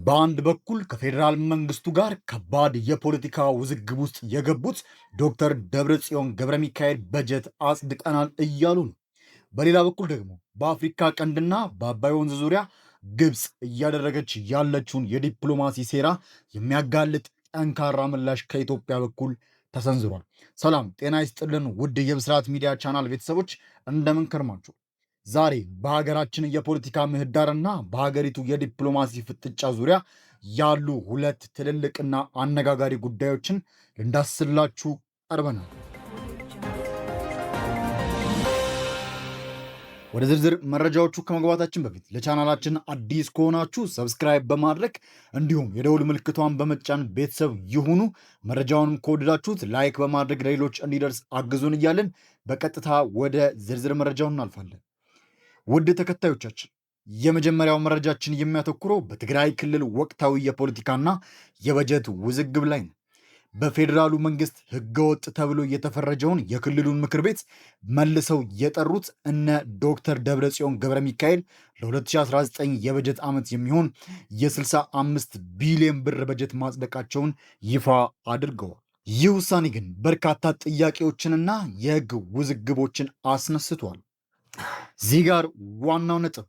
በአንድ በኩል ከፌዴራል መንግስቱ ጋር ከባድ የፖለቲካ ውዝግብ ውስጥ የገቡት ዶክተር ደብረጽዮን ገብረ ሚካኤል በጀት አጽድቀናል እያሉ ነው። በሌላ በኩል ደግሞ በአፍሪካ ቀንድና በአባይ ወንዝ ዙሪያ ግብፅ እያደረገች ያለችውን የዲፕሎማሲ ሴራ የሚያጋልጥ ጠንካራ ምላሽ ከኢትዮጵያ በኩል ተሰንዝሯል። ሰላም ጤና ይስጥልን ውድ የብስራት ሚዲያ ቻናል ቤተሰቦች እንደምን ከርማችሁ? ዛሬ በሀገራችን የፖለቲካ ምህዳርና በሀገሪቱ የዲፕሎማሲ ፍጥጫ ዙሪያ ያሉ ሁለት ትልልቅና አነጋጋሪ ጉዳዮችን ልንዳስላችሁ ቀርበናል። ወደ ዝርዝር መረጃዎቹ ከመግባታችን በፊት ለቻናላችን አዲስ ከሆናችሁ ሰብስክራይብ በማድረግ እንዲሁም የደውል ምልክቷን በመጫን ቤተሰብ ይሁኑ። መረጃውንም ከወደዳችሁት ላይክ በማድረግ ለሌሎች እንዲደርስ አግዙን እያልን በቀጥታ ወደ ዝርዝር መረጃውን እናልፋለን። ውድ ተከታዮቻችን የመጀመሪያው መረጃችን የሚያተኩረው በትግራይ ክልል ወቅታዊ የፖለቲካና የበጀት ውዝግብ ላይ ነው። በፌዴራሉ መንግስት ህገወጥ ተብሎ የተፈረጀውን የክልሉን ምክር ቤት መልሰው የጠሩት እነ ዶክተር ደብረጽዮን ገብረ ሚካኤል ለ2019 የበጀት ዓመት የሚሆን የ65 ቢሊዮን ብር በጀት ማጽደቃቸውን ይፋ አድርገዋል። ይህ ውሳኔ ግን በርካታ ጥያቄዎችንና የህግ ውዝግቦችን አስነስቷል። እዚህ ጋር ዋናው ነጥብ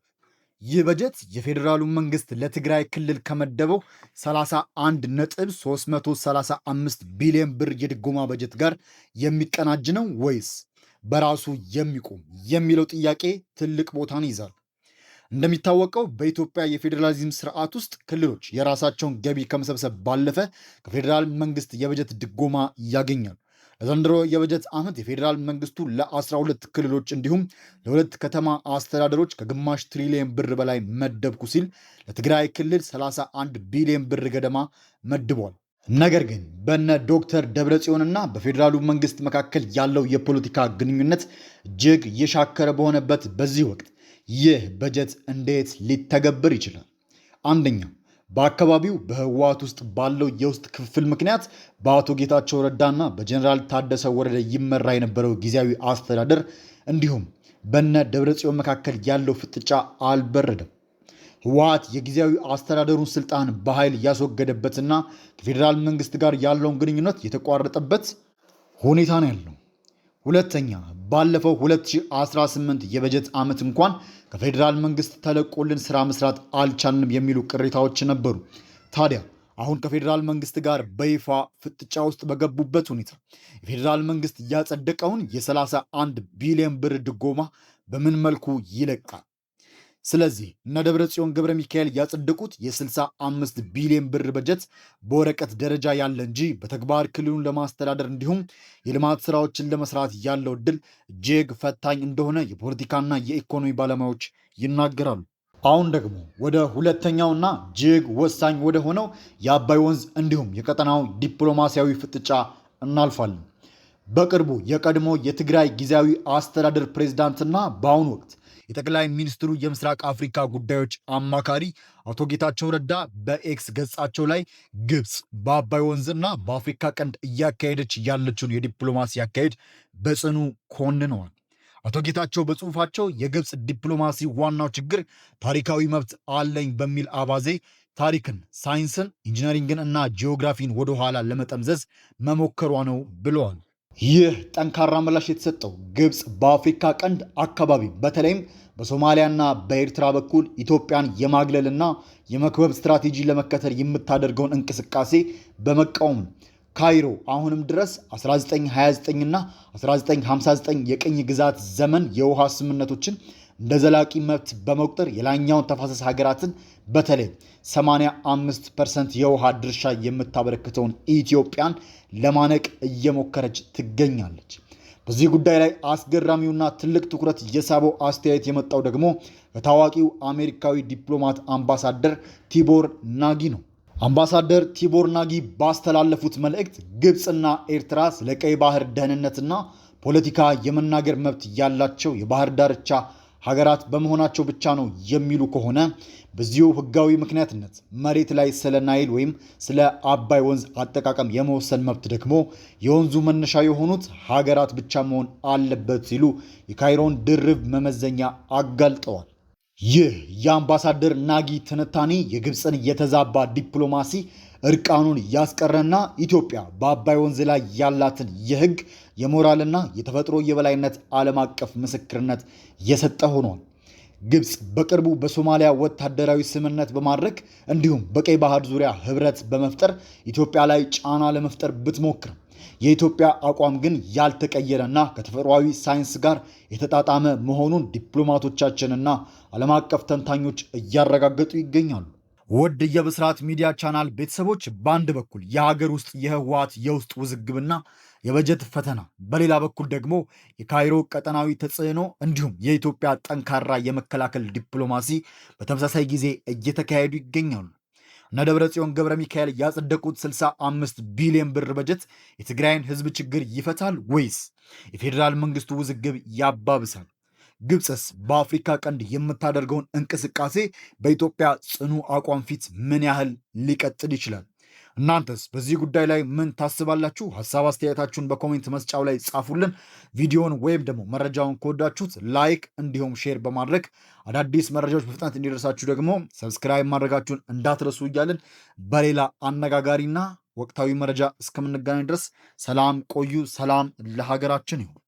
ይህ በጀት የፌዴራሉ መንግስት ለትግራይ ክልል ከመደበው 31.335 ቢሊዮን ብር የድጎማ በጀት ጋር የሚቀናጅ ነው ወይስ በራሱ የሚቆም የሚለው ጥያቄ ትልቅ ቦታን ይዛል። እንደሚታወቀው በኢትዮጵያ የፌዴራሊዝም ስርዓት ውስጥ ክልሎች የራሳቸውን ገቢ ከመሰብሰብ ባለፈ ከፌዴራል መንግስት የበጀት ድጎማ ያገኛሉ። ለዘንድሮ የበጀት ዓመት የፌዴራል መንግስቱ ለ12 ክልሎች እንዲሁም ለ2 ከተማ አስተዳደሮች ከግማሽ ትሪሊየን ብር በላይ መደብኩ ሲል ለትግራይ ክልል 31 ቢሊዮን ብር ገደማ መድቧል። ነገር ግን በነ ዶክተር ደብረጽዮንና በፌዴራሉ መንግስት መካከል ያለው የፖለቲካ ግንኙነት እጅግ እየሻከረ በሆነበት በዚህ ወቅት ይህ በጀት እንዴት ሊተገበር ይችላል? አንደኛው በአካባቢው በህወሓት ውስጥ ባለው የውስጥ ክፍል ምክንያት በአቶ ጌታቸው ረዳና በጀኔራል ታደሰ ወረደ ይመራ የነበረው ጊዜያዊ አስተዳደር እንዲሁም በነ ደብረጽዮን መካከል ያለው ፍጥጫ አልበረደም። ህወሓት የጊዜያዊ አስተዳደሩን ስልጣን በኃይል ያስወገደበትና ከፌዴራል መንግስት ጋር ያለውን ግንኙነት የተቋረጠበት ሁኔታ ነው ያለው። ሁለተኛ ባለፈው 2018 የበጀት ዓመት እንኳን ከፌዴራል መንግስት ተለቆልን ስራ መስራት አልቻልንም የሚሉ ቅሬታዎች ነበሩ። ታዲያ አሁን ከፌዴራል መንግስት ጋር በይፋ ፍጥጫ ውስጥ በገቡበት ሁኔታ የፌዴራል መንግስት ያጸደቀውን የ31 ቢሊዮን ብር ድጎማ በምን መልኩ ይለቃል? ስለዚህ እነ ደብረጽዮን ገብረ ሚካኤል ያጸደቁት የ65 ቢሊዮን ብር በጀት በወረቀት ደረጃ ያለ እንጂ በተግባር ክልሉን ለማስተዳደር እንዲሁም የልማት ስራዎችን ለመስራት ያለው እድል እጅግ ፈታኝ እንደሆነ የፖለቲካና የኢኮኖሚ ባለሙያዎች ይናገራሉ። አሁን ደግሞ ወደ ሁለተኛውና እጅግ ወሳኝ ወደ ሆነው የአባይ ወንዝ እንዲሁም የቀጠናው ዲፕሎማሲያዊ ፍጥጫ እናልፋለን። በቅርቡ የቀድሞ የትግራይ ጊዜያዊ አስተዳደር ፕሬዝዳንትና በአሁኑ ወቅት የጠቅላይ ሚኒስትሩ የምስራቅ አፍሪካ ጉዳዮች አማካሪ አቶ ጌታቸው ረዳ በኤክስ ገጻቸው ላይ ግብፅ በአባይ ወንዝና በአፍሪካ ቀንድ እያካሄደች ያለችውን የዲፕሎማሲ አካሄድ በጽኑ ኮንነዋል። አቶ ጌታቸው በጽሁፋቸው የግብፅ ዲፕሎማሲ ዋናው ችግር ታሪካዊ መብት አለኝ በሚል አባዜ ታሪክን፣ ሳይንስን፣ ኢንጂነሪንግን እና ጂኦግራፊን ወደኋላ ለመጠምዘዝ መሞከሯ ነው ብለዋል። ይህ ጠንካራ ምላሽ የተሰጠው ግብፅ በአፍሪካ ቀንድ አካባቢ በተለይም በሶማሊያና በኤርትራ በኩል ኢትዮጵያን የማግለልና የመክበብ ስትራቴጂ ለመከተል የምታደርገውን እንቅስቃሴ በመቃወም ነው። ካይሮ አሁንም ድረስ 1929ና 1959 የቅኝ ግዛት ዘመን የውሃ ስምምነቶችን እንደ ዘላቂ መብት በመቁጠር የላይኛውን ተፋሰስ ሀገራትን በተለይ 85% የውሃ ድርሻ የምታበረክተውን ኢትዮጵያን ለማነቅ እየሞከረች ትገኛለች። በዚህ ጉዳይ ላይ አስገራሚውና ትልቅ ትኩረት የሳበው አስተያየት የመጣው ደግሞ ከታዋቂው አሜሪካዊ ዲፕሎማት አምባሳደር ቲቦር ናጊ ነው። አምባሳደር ቲቦር ናጊ ባስተላለፉት መልእክት ግብፅና ኤርትራ ስለ ቀይ ባህር ደህንነትና ፖለቲካ የመናገር መብት ያላቸው የባህር ዳርቻ ሀገራት በመሆናቸው ብቻ ነው የሚሉ ከሆነ በዚሁ ህጋዊ ምክንያትነት መሬት ላይ ስለ ናይል ወይም ስለ አባይ ወንዝ አጠቃቀም የመወሰን መብት ደግሞ የወንዙ መነሻ የሆኑት ሀገራት ብቻ መሆን አለበት ሲሉ የካይሮን ድርብ መመዘኛ አጋልጠዋል። ይህ የአምባሳደር ናጊ ትንታኔ የግብፅን የተዛባ ዲፕሎማሲ እርቃኑን ያስቀረና ኢትዮጵያ በአባይ ወንዝ ላይ ያላትን የሕግ የሞራልና የተፈጥሮ የበላይነት ዓለም አቀፍ ምስክርነት የሰጠ ሆኗል። ግብፅ በቅርቡ በሶማሊያ ወታደራዊ ስምምነት በማድረግ እንዲሁም በቀይ ባህር ዙሪያ ህብረት በመፍጠር ኢትዮጵያ ላይ ጫና ለመፍጠር ብትሞክርም የኢትዮጵያ አቋም ግን ያልተቀየረና ከተፈጥሯዊ ሳይንስ ጋር የተጣጣመ መሆኑን ዲፕሎማቶቻችንና ዓለም አቀፍ ተንታኞች እያረጋገጡ ይገኛሉ። ውድ የብስራት ሚዲያ ቻናል ቤተሰቦች፣ በአንድ በኩል የሀገር ውስጥ የህወሓት የውስጥ ውዝግብና የበጀት ፈተና፣ በሌላ በኩል ደግሞ የካይሮ ቀጠናዊ ተጽዕኖ እንዲሁም የኢትዮጵያ ጠንካራ የመከላከል ዲፕሎማሲ በተመሳሳይ ጊዜ እየተካሄዱ ይገኛሉ። እነ ደብረጽዮን ገብረ ሚካኤል ያጸደቁት 65 ቢሊዮን ብር በጀት የትግራይን ህዝብ ችግር ይፈታል ወይስ የፌዴራል መንግስቱ ውዝግብ ያባብሳል? ግብፅስ በአፍሪካ ቀንድ የምታደርገውን እንቅስቃሴ በኢትዮጵያ ጽኑ አቋም ፊት ምን ያህል ሊቀጥል ይችላል? እናንተስ በዚህ ጉዳይ ላይ ምን ታስባላችሁ? ሀሳብ አስተያየታችሁን በኮሜንት መስጫው ላይ ጻፉልን። ቪዲዮን ወይም ደግሞ መረጃውን ከወዳችሁት ላይክ እንዲሁም ሼር በማድረግ አዳዲስ መረጃዎች በፍጥነት እንዲደርሳችሁ ደግሞ ሰብስክራይብ ማድረጋችሁን እንዳትረሱ እያልን በሌላ አነጋጋሪና ወቅታዊ መረጃ እስከምንገናኝ ድረስ ሰላም ቆዩ። ሰላም ለሀገራችን ይሁን።